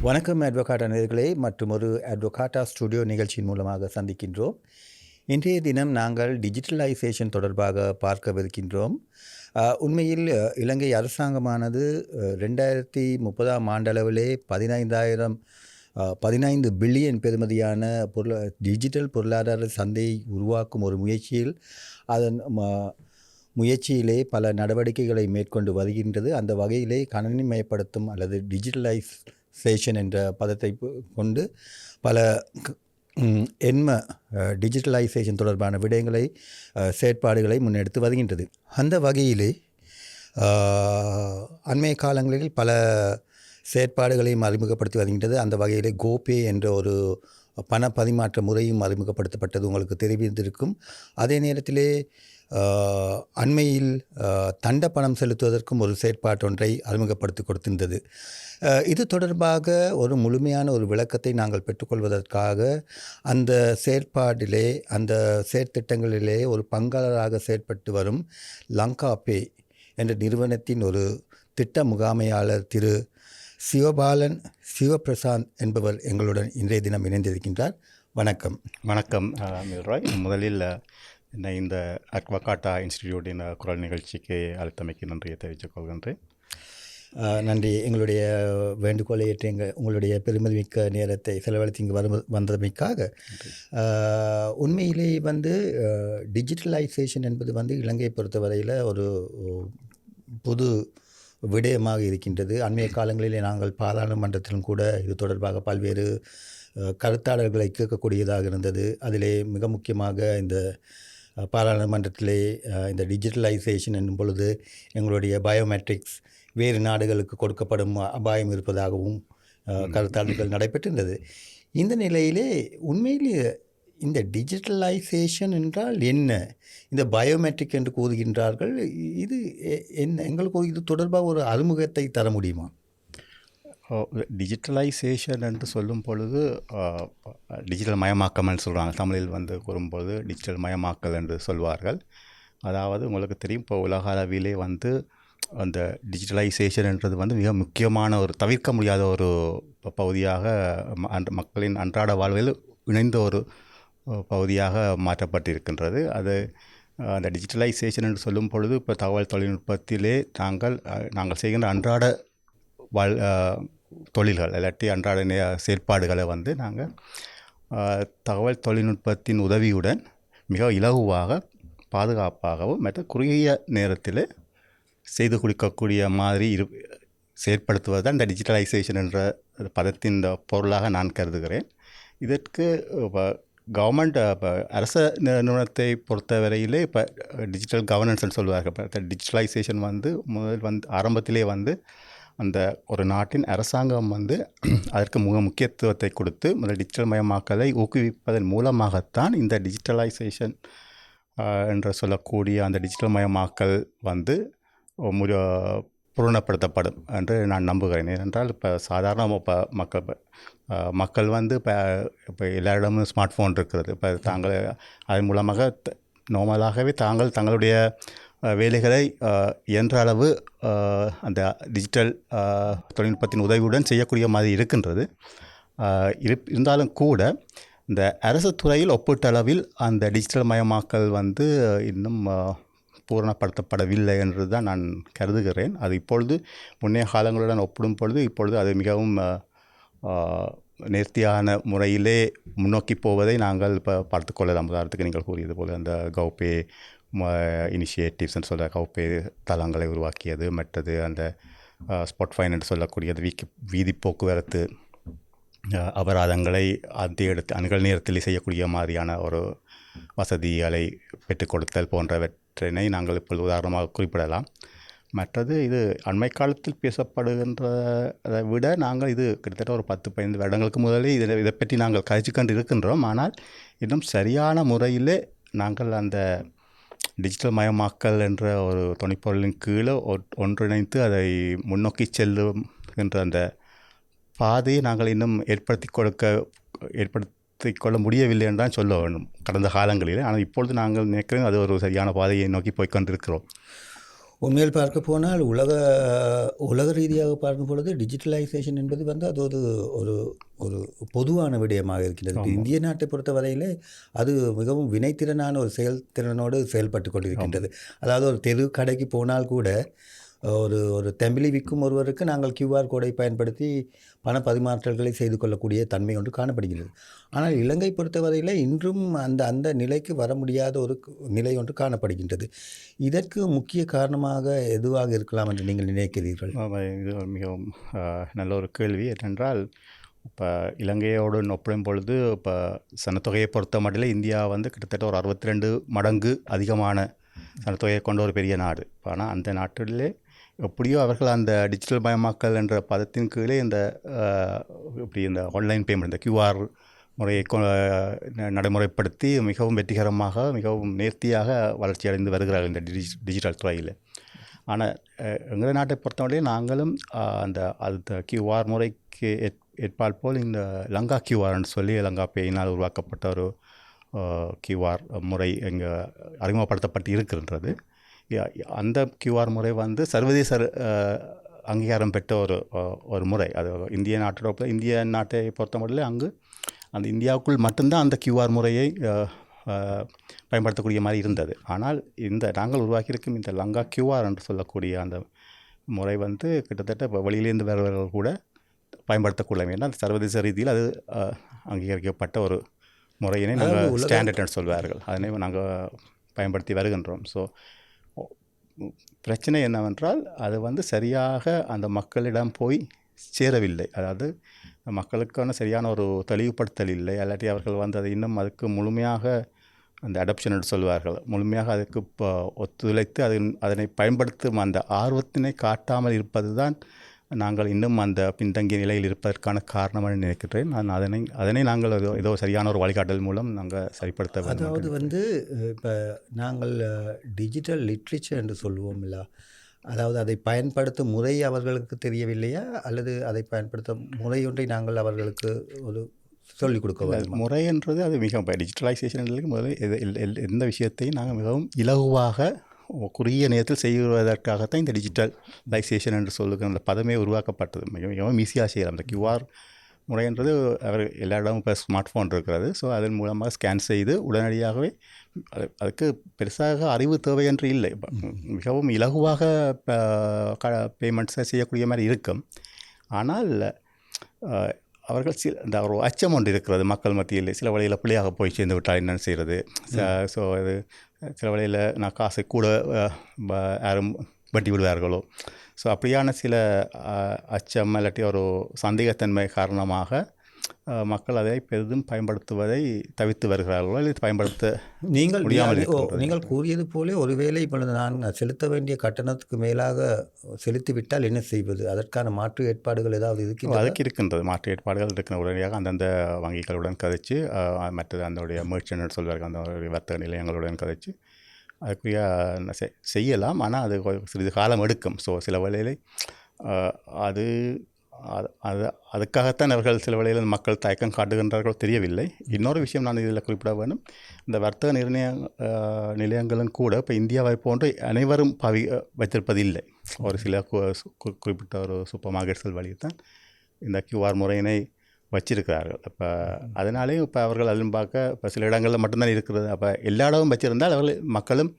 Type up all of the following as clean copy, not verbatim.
வணக்கம் அட்வொகாட்டா நேயர்களே, மற்றும் ஒரு அட்வொகாட்டா ஸ்டுடியோ நிகழ்ச்சியின் மூலமாக சந்திக்கின்றோம். இன்றைய தினம் நாங்கள் டிஜிட்டலைசேஷன் தொடர்பாக பார்க்கவிருக்கின்றோம். உண்மையில் இலங்கை அரசாங்கமானது 2030 ஆண்டளவிலே 15 பில்லியன் பெறுமதியான டிஜிட்டல் பொருளாதார சந்தையை உருவாக்கும் ஒரு முயற்சியில் முயற்சியிலே பல நடவடிக்கைகளை மேற்கொண்டு வருகின்றது. அந்த வகையிலே கணினிமயப்படுத்தும் அல்லது டிஜிட்டலைசேஷன் என்ற பதத்தை கொண்டு பல டிஜிட்டலைசேஷன் தொடர்பான விடயங்களை செயற்பாடுகளை முன்னெடுத்து வருகின்றது. அந்த வகையிலே அண்மைய காலங்களில் பல செயற்பாடுகளையும் அறிமுகப்படுத்தி வருகின்றது. அந்த வகையிலே கோபே என்ற ஒரு பண பரிமாற்ற முறையும் அறிமுகப்படுத்தப்பட்டது உங்களுக்கு தெரிவித்திருக்கும். அதே நேரத்திலே அண்மையில் தண்ட பணம் செலுத்துவதற்கும் ஒரு செயற்பாட்டொன்றை அறிமுகப்படுத்தி கொடுத்திருந்தது. இது தொடர்பாக ஒரு முழுமையான ஒரு விளக்கத்தை நாங்கள் பெற்றுக்கொள்வதற்காக அந்த செயற்பாட்டிலே, அந்த செயற்திட்டங்களிலே ஒரு பங்காளராக செயற்பட்டு வரும் லங்கா பே என்ற நிறுவனத்தின் ஒரு திட்ட முகாமையாளர் திரு சிவபாலன் சிவபிரசாந்த் என்பவர் எங்களுடன் இன்றைய தினம் இணைந்திருக்கின்றார். வணக்கம். வணக்கம் மில்ராய். முதலில் என்னை இந்த அட்வொகாட்டா இன்ஸ்டிடியூட்டின் குரல் நிகழ்ச்சிக்கு அழைத்தமைக்கு நன்றியை தெரிவித்துக் கொள்கின்றேன். நன்றி. எங்களுடைய வேண்டுகோளை ஏற்று உங்களுடைய பெருமதிமிக்க நேரத்தை செலவழித்து இங்கு வந்தமைக்காக. உண்மையிலே டிஜிட்டலைசேஷன் என்பது இலங்கையை பொறுத்தவரையில் ஒரு புது விடயமாக இருக்கின்றது. அண்மைய காலங்களிலே நாங்கள் பாராளுமன்றத்திலும் கூட இது தொடர்பாக பல்வேறு கருத்தாளர்களை கேட்கக்கூடியதாக இருந்தது. அதிலே மிக முக்கியமாக இந்த பாராளுமன்றத்திலே இந்த டிஜிட்டலைசேஷன் என்னும் பொழுது எங்களுடைய பயோமெட்ரிக்ஸ் வேறு நாடுகளுக்கு கொடுக்கப்படும் அபாயம் இருப்பதாகவும் கருத்தாளர்கள் நடைபெற்றிருந்தது. இந்த நிலையிலே உண்மையிலே இந்த டிஜிட்டலைசேஷன் என்றால் என்ன, இந்த பயோமெட்ரிக் என்று கூறுகின்றார்கள், இது என்ன, எங்களுக்கு இது தொடர்பாக ஒரு அறிமுகத்தை தர முடியுமா? டிஜிட்டலைசேஷன் என்று சொல்லும் பொழுது டிஜிட்டல் மயமாக்கல்னு சொல்கிறாங்க. தமிழில் கூறும்போது டிஜிட்டல் மயமாக்கல் என்று சொல்வார்கள். அதாவது உங்களுக்கு தெரியும், இப்போ உலக அளவிலே அந்த டிஜிட்டலைசேஷன்ன்றது மிக முக்கியமான ஒரு தவிர்க்க முடியாத ஒரு பகுதியாக மக்களின் அன்றாட வாழ்வில் இணைந்த ஒரு பகுதியாக மாற்றப்பட்டிருக்கின்றது. அது அந்த டிஜிட்டலைசேஷன் என்று சொல்லும் பொழுது இப்போ தகவல் தொழில்நுட்பத்திலே நாங்கள் செய்கின்ற அன்றாட தொழில்கள் இல்லாட்டி அன்றாட செயற்பாடுகளை நாங்கள் தகவல் தொழில்நுட்பத்தின் உதவியுடன் மிக இலகுவாக பாதுகாப்பாகவும் மற்ற குறுகிய நேரத்தில் செய்து கொடுக்கக்கூடிய மாதிரி செயற்படுத்துவது தான் இந்த டிஜிட்டலைசேஷன் என்ற பதத்தின் பொருளாக நான் கருதுகிறேன். இதற்கு கவர்மெண்ட் இப்போ அரச நிறுவனத்தை பொறுத்தவரையிலே இப்போ டிஜிட்டல் கவர்னன்ஸ்ன்னு சொல்லுவார்கள். இப்போ டிஜிட்டலைசேஷன் முதல் ஆரம்பத்திலே அந்த ஒரு நாட்டின் அரசாங்கம் அதற்கு முக்கியத்துவத்தை கொடுத்து முதல் டிஜிட்டல் மயமாக்கலை ஊக்குவிப்பதன் மூலமாகத்தான் இந்த டிஜிட்டலைசேஷன் என்று சொல்லக்கூடிய அந்த டிஜிட்டல் மயமாக்கல் பூரணப்படுத்தப்படும் என்று நான் நம்புகிறேன். ஏனென்றால் இப்போ சாதாரண மக்கள் இப்போ எல்லாரிடமும் ஸ்மார்ட் ஃபோன் இருக்கிறது. இப்போ அதன் மூலமாக நார்மலாகவே தங்களுடைய வேலைகளை இயன்ற அளவு அந்த டிஜிட்டல் தொழில்நுட்பத்தின் உதவியுடன் செய்யக்கூடிய மாதிரி இருக்கின்றது. இருந்தாலும் கூட இந்த அரசு துறையில் ஒப்பீட்டளவில் அந்த டிஜிட்டல் மயமாக்கல் இன்னும் பூரணப்படுத்தப்படவில்லை என்று தான் நான் கருதுகிறேன். அது இப்பொழுது முன்னைய காலங்களுடன் ஒப்பிடும் பொழுது இப்பொழுது அது மிகவும் நேர்த்தியான முறையிலே முன்னோக்கி போவதை நாங்கள் இப்போ பார்த்துக்கொள்ளலாம். உதாரணத்துக்கு நீங்கள் கூறியது போல் அந்த கௌபே இனிஷியேட்டிவ்ஸ்ன்னு சொல்கிற கௌபே தளங்களை உருவாக்கியது, மற்றது அந்த ஸ்பாட் ஃபைன் என்று சொல்லக்கூடியது வீதி போக்குவரத்து அபராதங்களை அணுகல் நேரத்தில் செய்யக்கூடிய மாதிரியான ஒரு வசதிகளை பெற்றுக் கொடுத்தல் போன்றவற்றினை நாங்கள் இப்பொழுது உதாரணமாக குறிப்பிடலாம். மற்றது இது அண்மை காலத்தில் பேசப்படுகின்றதை விட நாங்கள் இது கிட்டத்தட்ட ஒரு 10-15 வருடங்களுக்கு முதலே இதை பற்றி நாங்கள் கழிச்சு கொண்டு இருக்கின்றோம். ஆனால் இன்னும் சரியான முறையில் நாங்கள் அந்த டிஜிட்டல் மயமாக்கல் என்ற ஒரு துணைப்பொருளின் கீழே ஒன்றிணைத்து அதை முன்னோக்கி செல்லும் என்ற அந்த பாதையை நாங்கள் இன்னும் ஏற்படுத்த பயன்படுத்திக் கொள்ள முடியவில்லை என்று தான் சொல்ல வேண்டும் கடந்த காலங்களில். ஆனால் இப்பொழுது நாங்கள் நினைக்கிறேன் அது ஒரு சரியான பாதையை நோக்கி போய்க்கொண்டிருக்கிறோம். உண்மையில் பார்க்க போனால் உலக ரீதியாக பார்க்கும் பொழுது டிஜிட்டலைசேஷன் என்பது வந்து அது ஒரு ஒரு ஒரு பொதுவான விடயமாக இருக்கிறது. இப்போ இந்திய நாட்டை பொறுத்த வரையிலே அது மிகவும் வினைத்திறனான ஒரு செயல்திறனோடு செயல்பட்டு கொண்டிருக்கின்றது. அதாவது ஒரு தெரு கடைக்கு போனால் கூட ஒரு ஒரு தெம்பிலி விற்கும் ஒருவருக்கு நாங்கள் QR கோடை பயன்படுத்தி பண பரிமாற்றல்களை செய்து கொள்ளக்கூடிய தன்மை ஒன்று காணப்படுகிறது. ஆனால் இலங்கை பொறுத்தவரையில் இன்றும் அந்த அந்த நிலைக்கு வர முடியாத ஒரு நிலை ஒன்று காணப்படுகின்றது. இதற்கு முக்கிய காரணமாக எதுவாக இருக்கலாம் என்று நீங்கள் நினைக்கிறீர்கள்? இது மிகவும் நல்ல ஒரு கேள்வி. ஏனென்றால் இப்போ இலங்கையோடு ஒப்பிடும் பொழுது இப்போ சனத்தொகையை பொறுத்த மட்டில் இந்தியா வந்து கிட்டத்தட்ட ஒரு 62 மடங்கு அதிகமான சனத்தொகையை கொண்ட ஒரு பெரிய நாடு. ஆனால் அந்த நாட்டிலே எப்படியோ அவர்கள் அந்த டிஜிட்டல் மயமாக்கல் என்ற பதத்தின் கீழே இந்த இப்படி இந்த ஆன்லைன் பேமெண்ட் இந்த QR முறையை நடைமுறைப்படுத்தி மிகவும் வெற்றிகரமாக மிகவும் நேர்த்தியாக வளர்ச்சி அடைந்து வருகிறார்கள் இந்த டிஜிட்டல் துறையில். ஆனால் எங்கள் நாட்டை பொறுத்தவரையிலே நாங்களும் அந்த QR முறைக்கு ஏற்பால் போல் இந்த லங்கா QRன்னு சொல்லி லங்கா பேயினால் உருவாக்கப்பட்ட ஒரு QR முறை இங்கே அறிமுகப்படுத்தப்பட்டு இருக்கின்றது. அந்த QR முறை வந்து சர்வதேச அங்கீகாரம் பெற்ற ஒரு முறை. அது இந்திய நாட்டை பொறுத்த மட்டும் அங்கு அந்த இந்தியாவுக்குள் மட்டும்தான் அந்த QR முறையை பயன்படுத்தக்கூடிய மாதிரி இருந்தது. ஆனால் நாங்கள் உருவாக்கியிருக்கும் இந்த லங்கா QR என்று சொல்லக்கூடிய அந்த முறை வந்து கிட்டத்தட்ட இப்போ வெளியிலேருந்து வருவர்கள் கூட பயன்படுத்தக்கூடாது. ஏன்னா சர்வதேச ரீதியில் அது அங்கீகரிக்கப்பட்ட ஒரு முறையினை நாங்கள் ஸ்டாண்டர்ட்னு சொல்வார்கள். அதனை நாங்கள் பயன்படுத்தி வருகின்றோம். ஸோ பிரச்சனை என்னவென்றால் அது வந்து சரியாக அந்த மக்களிடம் போய் சேரவில்லை. அதாவது மக்களுக்கான சரியான ஒரு தெளிவுபடுத்தல் இல்லை. அல்லாட்டி அவர்கள் வந்து அதை இன்னும் அதுக்கு முழுமையாக அந்த அடாப்ஷன் என்று சொல்வார்கள், முழுமையாக அதுக்கு ஒத்துழைத்து அதனை பயன்படுத்தும் அந்த ஆர்வத்தினை காட்டாமல் இருப்பது தான் நாங்கள் இன்னும் அந்த பின்தங்கிய நிலையில் இருப்பதற்கான காரணமாக நினைக்கிறேன். நான் அதனை நாங்கள் ஏதோ சரியான ஒரு வழிகாட்டல் மூலம் நாங்கள் சரிப்படுத்த வேண்டும். அதாவது வந்து இப்போ நாங்கள் டிஜிட்டல் லிட்ரேச்சர் என்று சொல்லுவோம் இல்லை, அதாவது அதை பயன்படுத்தும் முறை அவர்களுக்கு தெரியவில்லையா, அல்லது அதை பயன்படுத்த முறையொன்றை நாங்கள் அவர்களுக்கு ஒரு சொல்லிக் கொடுக்க வேண்டும்? முறை என்றது அது மிகவும் டிஜிட்டலைசேஷன் முதல்ல எந்த விஷயத்தையும் நாங்கள் மிகவும் இலகுவாக குறுகிய நேரத்தில் செய்வதற்காகத்தான் இந்த டிஜிட்டலைசேஷன் என்று சொல்லுகிற அந்த பதமே உருவாக்கப்பட்டது. மிகவும் ஈஸியாக செய்யலாம். அந்த QR முறைன்றது எல்லா இடமும் இப்போ ஸ்மார்ட் ஃபோன் இருக்கிறது. ஸோ அதன் மூலமாக ஸ்கேன் செய்து உடனடியாகவே அதுக்கு பெருசாக அறிவு தேவை என்று இல்லை, மிகவும் இலகுவாக பேமெண்ட்ஸை செய்யக்கூடிய மாதிரி இருக்கும். ஆனால் அவர்கள் இந்த ஒரு அச்சம் ஒன்று இருக்கிறது மக்கள் மத்தியில். சில வழியில் பிள்ளையாக போய் சேர்ந்து விட்டால் என்னென்னு செய்கிறது. ஸோ அது சில வழியில் நான் காசை கூட யாரும் வட்டி விடுவார்களோ. ஸோ அப்படியான சில அச்சம் இல்லாட்டி ஒரு சந்தேகத்தன்மை காரணமாக மக்கள் அதை பெரிதும் பயன்படுத்துவதை தவிர்த்து வருகிறார்களோ அல்லது பயன்படுத்த நீங்கள் கூறியது போல ஒருவேளை இப்பொழுது நான் செலுத்த வேண்டிய கட்டணத்துக்கு மேலாக செலுத்திவிட்டால் என்ன செய்வது? அதற்கான மாற்று ஏற்பாடுகள் ஏதாவது இருக்கின்றன? அதுக்கு இருக்கின்றது, மாற்று ஏற்பாடுகள் இருக்கிற உடனடியாக அந்தந்த வங்கிகளுடன் கதைச்சு, மற்றது அதனுடைய மெர்ச்சன்ட் சொல்வார்கள், அந்த வர்த்தக நிலையங்களுடன் கதைச்சு அதுக்குரிய செய்யலாம். ஆனால் அது சிறிது காலம் எடுக்கும். ஸோ சில வேளையில் அதுக்காகத்தான் அவர்கள் சில வேளையில் மக்கள் தயக்கம் காட்டுகின்றார்களோ தெரியவில்லை. இன்னொரு விஷயம் நான் இதில் குறிப்பிட வேண்டும், இந்த வர்த்தக நிலையங்களும் கூட இப்போ இந்தியாவை போன்று அனைவரும் வைத்திருப்பதில்லை. ஒரு சில குறிப்பிட்ட ஒரு சூப்பர் மார்க்கெட்கள் வழியில் தான் இந்த QR முறையினை வச்சிருக்கிறார்கள். அப்போ அதனாலே இப்போ அவர்கள் அதிலும் பார்க்க இப்போ சில இடங்களில் மட்டும்தான் இருக்கிறது. அப்போ எல்லா இடமும் வச்சிருந்தால் அவர்கள் மக்களும்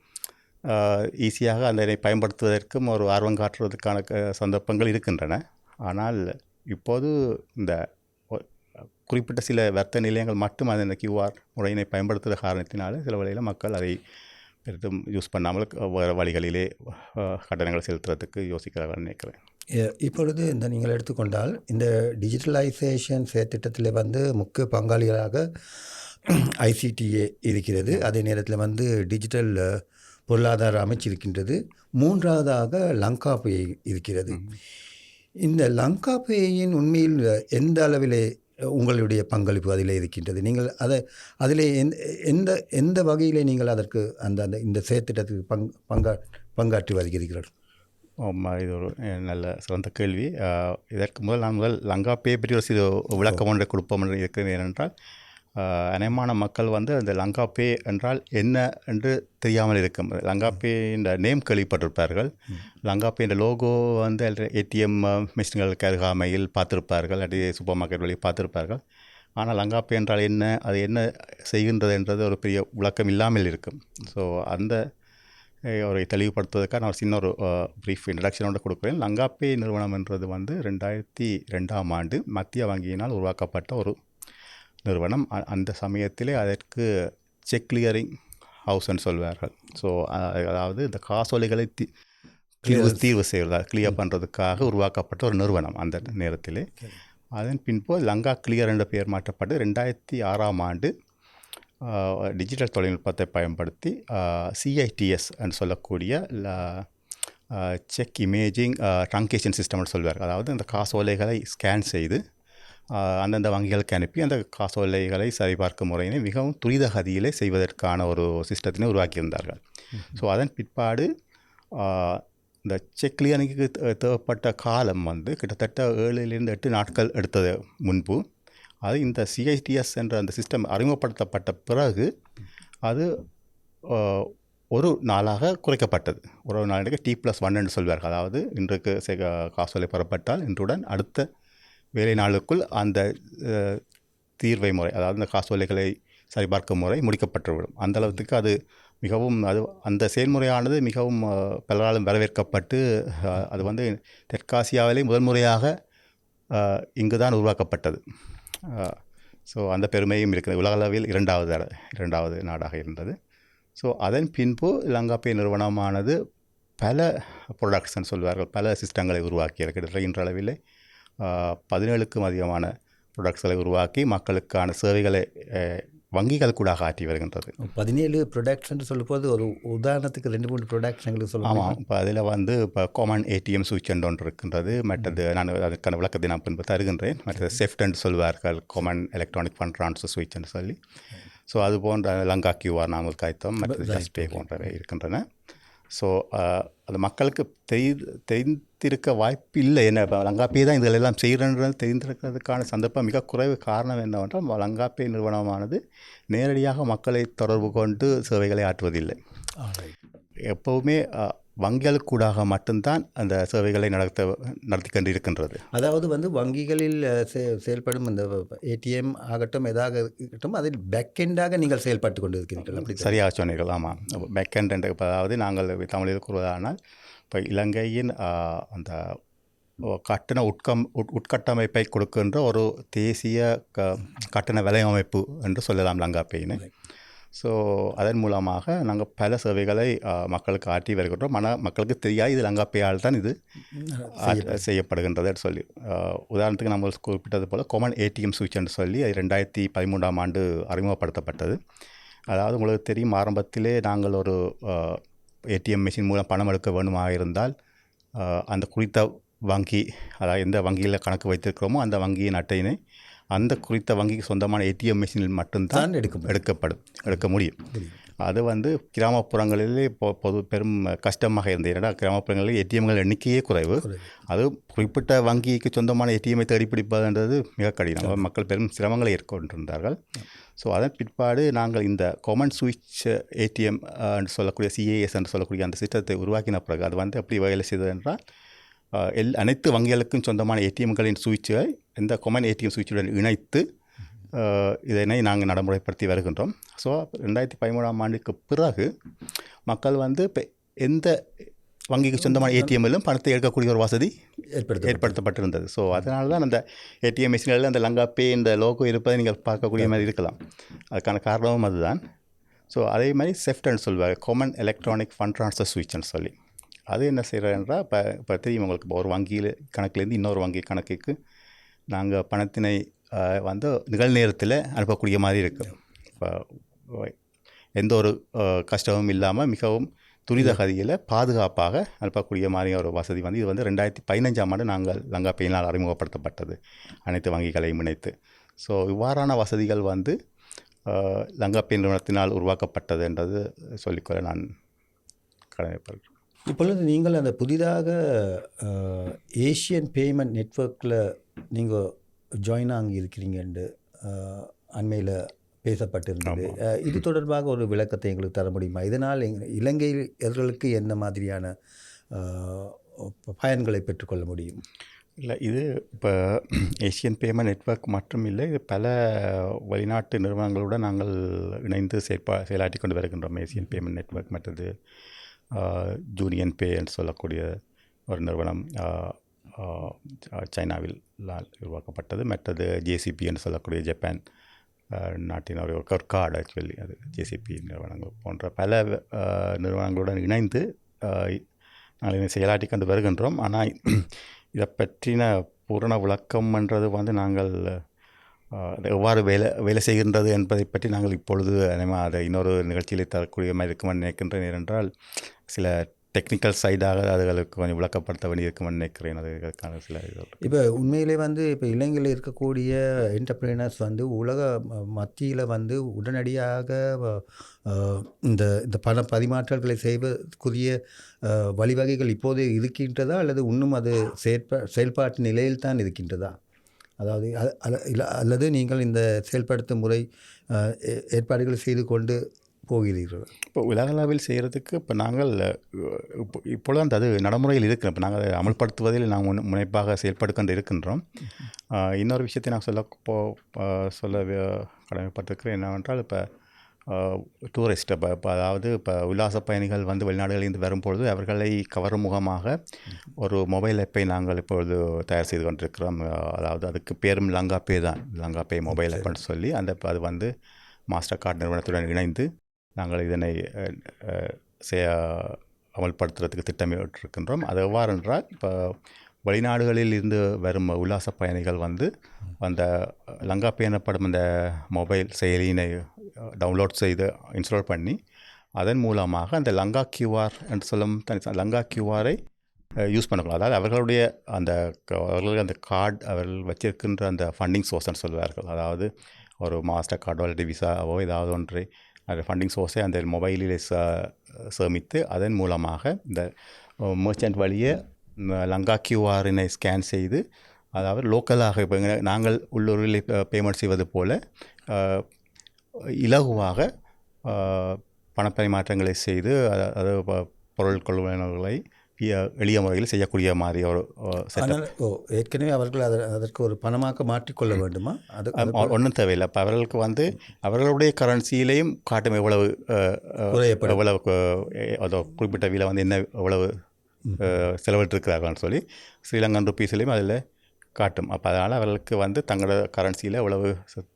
ஈஸியாக அதனை பயன்படுத்துவதற்கும் ஒரு ஆர்வம் காட்டுவதற்கான சந்தர்ப்பங்கள் இருக்கின்றன. ஆனால் இப்போது இந்த குறிப்பிட்ட சில வர்த்தக நிலையங்கள் மட்டும் அந்த QR முறையினை பயன்படுத்துகிற காரணத்தினால சில வழியில் மக்கள் அதை பெரிதும் யூஸ் பண்ணாமல் வேறு வழிகளிலே கட்டணங்கள் செலுத்துறதுக்கு யோசிக்கிறார்கள் நினைக்கிறேன். இப்பொழுது நீங்கள் எடுத்துக்கொண்டால் இந்த டிஜிட்டலைசேஷன் செயற்திட்டத்தில் வந்து முக்கிய பங்காளிகளாக ICTA இருக்கிறது. அதே நேரத்தில் வந்து டிஜிட்டல் பொருளாதார அமைச்சு இருக்கின்றது. மூன்றாவதாக லங்கா பே இருக்கிறது. இந்த லங்கா பேயின் உண்மையில் எந்த அளவிலே உங்களுடைய பங்களிப்பு அதில் இருக்கின்றது? நீங்கள் அதில் எந்த வகையிலே நீங்கள் அதற்கு இந்த செயற்திட்டத்துக்கு பங்காற்றி வருகிறீர்கள்? இது ஒரு நல்ல சிறந்த கேள்வி. இதற்கு முதல் லங்கா பே பற்றி ஒரு சிறு விளக்கம் ஒன்றை கொடுப்போம் என்று இருக்கிறது. ஏனென்றால் அநேகமான மக்கள் வந்து அந்த லங்கா பே என்றால் என்ன என்று தெரியாமல் இருக்கும். லங்கா பே என்ற நேம் கேள்விப்பட்டிருப்பார்கள். லங்கா பே என்ற லோகோ வந்து ஏடிஎம் மிஷின்களுக்கு அருகாமையில் பார்த்துருப்பார்கள், அப்படி சூப்பர் மார்க்கெட் வழியாக பார்த்துருப்பார்கள். ஆனால் லங்கா பே என்றால் என்ன, அது என்ன செய்கின்றது என்றது ஒரு பெரிய விளக்கம் இல்லாமல் இருக்கும். ஸோ அந்த ஒரு தெளிவுபடுத்துவதற்காக நான் சின்ன ஒரு ப்ரீஃப் இன்ட்ரடக்ஷனோட கொடுக்குறேன். லங்கா பே நிறுவனம் என்றது வந்து 2002ஆம் ஆண்டு மத்திய வங்கியினால் உருவாக்கப்பட்ட ஒரு நிறுவனம். அந்த சமயத்திலே அதற்கு செக் கிளியரிங் ஹவுஸ்ன்னு சொல்வார்கள். ஸோ அதாவது இந்த காசோலைகளை தீர்வு செய்வதா கிளியர் பண்ணுறதுக்காக உருவாக்கப்பட்ட ஒரு நிறுவனம் அந்த நேரத்திலே. அதன் பின்பு லங்கா கிளியர் என்ற பெயர் மாற்றப்பட்டு 2006ஆம் ஆண்டு டிஜிட்டல் தொழில்நுட்பத்தை பயன்படுத்தி சிஐடிஎஸ் என்று சொல்லக்கூடிய செக் இமேஜிங் ட்ரங்கேஷன் சிஸ்டம்னு சொல்வார். அதாவது அந்த காசோலைகளை ஸ்கேன் செய்து அந்தந்த வங்கிகளுக்கு அனுப்பி அந்த காசோலைகளை சரிபார்க்கும் முறையினை மிகவும் துரித கதியிலே செய்வதற்கான ஒரு சிஸ்டத்தினை உருவாக்கியிருந்தார்கள். ஸோ அதன் பிற்பாடு இந்த செக் கிளியரிங்க்கு தேவைப்பட்ட காலம் வந்து கிட்டத்தட்ட 7 to 8 நாட்கள் எடுத்தது முன்பு. அது இந்த சிஐடிஎஸ் என்ற அந்த சிஸ்டம் அறிமுகப்படுத்தப்பட்ட பிறகு அது ஒரு நாளாக குறைக்கப்பட்டது. ஒரு நாளைக்கு T+1 என்று சொல்வார்கள். அதாவது இன்றைக்கு காசோலை பெறப்பட்டால் இன்றுடன் அடுத்த வேலை நாளுக்குள் அந்த தீர்வை முறை, அதாவது இந்த காசோலைகளை சரிபார்க்கும் முறை முடிக்கப்பட்டுவிடும். அந்த அளவுக்கு அது மிகவும் அந்த செயல்முறையானது மிகவும் பலராலும் வரவேற்கப்பட்டு அது வந்து தெற்காசியாவிலே முதல் முறையாக இங்கு தான் உருவாக்கப்பட்டது. ஸோ அந்த பெருமையும் இருக்கிறது. உலகளவில் இரண்டாவது நாடாக இருந்தது. ஸோ அதன் பின்பு லங்கா பே நிறுவனமானது பல ப்ரொடக்ட்ஸ்ன்னு சொல்வார்கள், பல சிஸ்டங்களை உருவாக்கியது. கிட்டத்தட்ட இன்றளவில் 17க்கும் அதிகமான ப்ரொடக்ட்ஸ்களை உருவாக்கி மக்களுக்கான சேவைகளை வங்கிகள் கூட ஆற்றி வருகின்றது. 17 ப்ரொடக்ட்ஸ் என்று சொல்லும்போது ஒரு உதாரணத்துக்கு 2-3 ப்ரொடக்ட்ஸ் எங்களுக்கு சொல்லலாம். ஆமாம், இப்போ அதில் வந்து இப்போ காமன் ஏடிஎம் சுவிட்ச் என்று ஒன்று இருக்கின்றது. மற்றது நான் அதுக்கான விளக்கத்தை நான் பின்பு தருகின்றேன். மற்றது செஃப்ட் என்று சொல்வார்கள், காமன் எலக்ட்ரானிக் ஃபண்ட் ட்ரான்ஸ்ஃபர் சுவிட்ச் என்று சொல்லி. ஸோ அது போன்ற லங்கா கியூஆர் நாங்கள் காய்த்தோம், மற்றது ஜஸ்ட் பே போன்றவை இருக்கின்றன. ஸோ அது மக்களுக்கு தெரிந்திருக்க வாய்ப்பு இல்லை. என்ன இப்போ லங்கா பே தான் இதெல்லாம் செய்கிறன்றது தெரிந்திருக்கிறதுக்கான சந்தர்ப்பம் மிக குறைவு. காரணம் என்னவென்றால் லங்கா பே நிறுவனமானது நேரடியாக மக்களை தொடர்பு கொண்டு சேவைகளை ஆற்றுவதில்லை. எப்போவுமே வங்கிகளுக்கூடாக மட்டும்தான் அந்த சேவைகளை நடத்தி கொண்டு இருக்கின்றது. அதாவது வந்து வங்கிகளில் செயல்படும் இந்த ஏடிஎம் ஆகட்டும் எதாக இருக்கட்டும் அதில் பேக்கெண்டாக நீங்கள் செயல்பட்டு கொண்டு இருக்கிறீர்கள். அப்படி சரியாக சொன்னீர்கள். ஆமாம், பேக்கெண்ட் என்ற அதாவது நாங்கள் தமிழில் கூறுவதானால் இப்போ இலங்கையின் அந்த கட்டண உட்கட்டமைப்பை கொடுக்கின்ற ஒரு தேசிய கட்டண வலையமைப்பு என்று சொல்லலாம் லங்கா பேயினை. ஸோ அதன் மூலமாக நாங்கள் பல சேவைகளை மக்களுக்கு ஆற்றி வருகின்றோம். ஆனால் மக்களுக்கு தெரியாது இது லங்கா பேயால் தான் இது செய்யப்படுகின்றது சொல்லி. உதாரணத்துக்கு நம்ம குறிப்பிட்டது போல் காமன் ஏடிஎம் சுவிட்ச் என்று சொல்லி அது 2013ஆம் ஆண்டு அறிமுகப்படுத்தப்பட்டது. அதாவது உங்களுக்கு தெரியும், ஆரம்பத்திலே நாங்கள் ஒரு ஏடிஎம் மிஷின் மூலம் பணம் எடுக்க வேண்டுமாக இருந்தால் அந்த குறித்த வங்கி, அதாவது எந்த வங்கியில் கணக்கு வைத்திருக்கிறோமோ அந்த வங்கியின் அட்டையினை அந்த குறித்த வங்கிக்கு சொந்தமான ஏடிஎம் மிஷினில் மட்டும்தான் எடுக்க முடியும். அது வந்து கிராமப்புறங்களிலே பெரும் கஷ்டமாக இருந்தது. ஏன்னா கிராமப்புறங்களில் ஏடிஎம்கள் எண்ணிக்கையே குறைவு. அது குறிப்பிட்ட வங்கிக்கு சொந்தமான ஏடிஎம்மை தேடி பிடிப்பதுன்றது மிக கடினம். மக்கள் பெரும் சிரமங்களை ஏற்கொண்டிருந்தார்கள். ஸோ அதன் பிற்பாடு நாங்கள் இந்த காமன் சுவிட்ச் ஏடிஎம் என்று சொல்லக்கூடிய சிஏஎஸ் என்று சொல்லக்கூடிய அந்த சிஸ்டத்தை உருவாக்கின பிறகு அது வந்து எப்படி வேலை செய்தது என்றால் அனைத்து வங்கிகளுக்கும் சொந்தமான ஏடிஎம்களின் சுவிட்சுகளை இந்த காமன் ஏடிஎம் சுவிட்சுடன் இணைத்து இதனை நாங்கள் நடைமுறைப்படுத்தி வருகின்றோம். ஸோ 2013ஆம் ஆண்டுக்கு பிறகு மக்கள் வந்து இப்போ எந்த வங்கிக்கு சொந்தமான ஏடிஎம்மிலும் பணத்தை எடுக்கக்கூடிய ஒரு வசதி ஏற்படுத்தப்பட்டிருந்தது. ஸோ அதனால தான் அந்த ஏடிஎம் மிஷின்களில் அந்த லங்கா பே இந்த லோகோ இருப்பதை நீங்கள் பார்க்கக்கூடிய மாதிரி இருக்கலாம். அதுக்கான காரணமும் அதுதான். ஸோ அதே மாதிரி செஃப்ட்னு சொல்வாங்க, காமன் எலக்ட்ரானிக் ஃபண்ட் ட்ரான்ஸ்ஃபர் சுவிட்ச்னு சொல்லி. அது என்ன செய்கிறேன்றால் இப்போ தெரியும் உங்களுக்கு, இப்போ ஒரு வங்கியில் கணக்கிலேருந்து இன்னொரு வங்கி கணக்குக்கு நாங்கள் பணத்தினை வந்து நிகழ்நேரத்தில் அனுப்பக்கூடிய மாதிரி இருக்குது. இப்போ எந்த ஒரு கஷ்டமும் இல்லாமல் மிகவும் துரித கதியில் பாதுகாப்பாக அனுப்பக்கூடிய மாதிரி ஒரு வசதி வந்து இது வந்து 2015ஆம் ஆண்டு நாங்கள் லங்கா பேயினால் அறிமுகப்படுத்தப்பட்டது, அனைத்து வங்கிகளையும் இணைத்து. ஸோ இவ்வாறான வசதிகள் வந்து லங்கா பே நிறுவனத்தினால் உருவாக்கப்பட்டது என்றது சொல்லிக்கொள்ள நான் கடமைப்படுறேன். இப்பொழுது நீங்கள் அந்த புதிதாக ஏஷியன் பேமெண்ட் நெட்வொர்க்கில் நீங்கள் ஜாயின் ஆகி இருக்கிறீங்கன்னு அண்மையில் பேசப்பட்டிருந்தது. ஆமாம். இது தொடர்பாக ஒரு விளக்கத்தை எங்களுக்கு தர முடியுமா? இதனால் இலங்கையர்களுக்கு என்ன மாதிரியான அ, பயன்களை பெற்றுக்கொள்ள முடியும்? இல்லை, இது இப்போ ஏசியன் பேமெண்ட் நெட்வொர்க் மட்டும் இல்லை, இது பல வெளிநாட்டு நிறுவனங்களுடன் நாங்கள் இணைந்து செயலாற்றி கொண்டு வருகின்றோம். ஏசியன் பேமெண்ட் நெட்வொர்க், மற்றது ஜூனியன் பே என்று சொல்லக்கூடிய ஒரு நிறுவனம் சைனாவில் உருவாக்கப்பட்டது. மற்றது ஜேசிபி என்று சொல்லக்கூடிய ஜப்பான் நாட்டின் ஒரு கார்டு, ஆக்சுவலி அது ஜேசிபி நிறுவனங்கள் போன்ற பல நிறுவனங்களுடன் இணைந்து நாங்கள் இதை செயலாற்றி கொண்டு வருகின்றோம். ஆனால் இதை பற்றின பூரண விளக்கம்ன்றது வந்து நாங்கள் அது எவ்வாறு வேலை செய்கின்றது என்பதை பற்றி நாங்கள் இப்பொழுது அதை இன்னொரு நிகழ்ச்சியில் தரக்கூடிய மாதிரி இருக்குமென்னு நினைக்கின்றேன். ஏனென்றால் சில டெக்னிக்கல் சைடாக அதுகளுக்கு கொஞ்சம் விளக்கப்படுத்த வேண்டி இருக்குமென்னு நினைக்கிறேன். அதுக்கான சில இப்போ உண்மையிலே வந்து இப்போ இலங்கையில் இருக்கக்கூடிய என்டர்பிரினர்ஸ் வந்து உலக மத்தியில் வந்து உடனடியாக இந்த இந்த பண பரிமாற்றங்களை செய்வதற்குரிய வழிவகைகள் இப்போது இருக்கின்றதா, அல்லது இன்னும் அது செயல்பாட்டு நிலையில் தான் இருக்கின்றதா? அதாவது அல்லது நீங்கள் இந்த செயல்படுத்தும் முறை ஏற்பாடுகள் செய்து கொண்டு போகிறீர்கள்? இப்போ உலகளவில் செய்கிறதுக்கு இப்போ நாங்கள் இப்பொழுது அந்த அது நடைமுறையில் இருக்கிறோம். இப்போ நாங்கள் அதை அமல்படுத்துவதில் நாங்கள் முனைப்பாக செயல்படுக்கின்ற இருக்கின்றோம். இன்னொரு விஷயத்தை நான் சொல்ல கடமைப்பட்டிருக்கிறேன் என்னவென்றால், இப்போ டூரிஸ்ட் இப்போ அதாவது இப்போ உல்லாச பயணிகள் வந்து வெளிநாடுகளிலிருந்து வரும்பொழுது அவர்களை கவரும் முகமாக ஒரு மொபைல் ஆப்பை நாங்கள் இப்பொழுது தயார் செய்து கொண்டிருக்கிறோம். அதாவது அதுக்கு பேரும் லங்கா பே தான். லங்கா பே மொபைல் ஆப்னு சொல்லி அது வந்து மாஸ்டர் கார்டு நிறுவனத்துடன் இணைந்து நாங்கள் இதனை அமல்படுத்துறதுக்கு திட்டமிட்டிருக்கின்றோம். அது எவ்வாறு என்றால், இப்போ வெளிநாடுகளில் இருந்து வரும் உல்லாச பயணிகள் வந்து அந்த லங்கா பே எனப்படும் அந்த மொபைல் செயலியினை டவுன்லோட் செய்து இன்ஸ்டால் பண்ணி அதன் மூலமாக அந்த லங்கா கியூஆர் என்று சொல்லும் லங்கா கியூஆரை யூஸ் பண்ணக்கூடாது. அதாவது அவர்களுடைய அந்த கார்டு அவர்கள் வச்சிருக்கின்ற அந்த ஃபண்டிங் சோர்ஸ்ன்னு சொல்வார்கள். அதாவது ஒரு மாஸ்டர் கார்டோ அல்லது விசாவோ ஏதாவது ஒன்றை அந்த ஃபண்டிங் சோர்ஸை அந்த மொபைலில் சேமித்து அதன் மூலமாக இந்த மர்ச்சன்ட் வழியே லங்கா கியூஆரினை ஸ்கேன் செய்து, அதாவது லோக்கலாக இப்போ நாங்கள் உள்ளூரில் பேமெண்ட் செய்வது போல் இலகுவாக பணப்பரிமாற்றங்களை செய்து அது பொருள் கொள்வனர்களை எளிய முறையில் செய்யக்கூடிய மாதிரி ஒரு ஏற்கனவே அவர்கள் அதற்கு ஒரு பணமாக மாற்றிக்கொள்ள வேண்டுமா? அது ஒன்றும் தேவையில்லை. இப்போ அவர்களுக்கு வந்து அவர்களுடைய கரன்சியிலையும் காட்டும் எவ்வளவு அதோ குறிப்பிட்ட விலை வந்து என்ன எவ்வளவு செலவிட்டிருக்கிறார்கள்னு சொல்லி ஸ்ரீலங்கன் ருப்பீஸ்லேயும் அதில் காட்டும். அப்போ அதனால் அவர்களுக்கு வந்து தங்களோட கரன்சியில் எவ்வளவு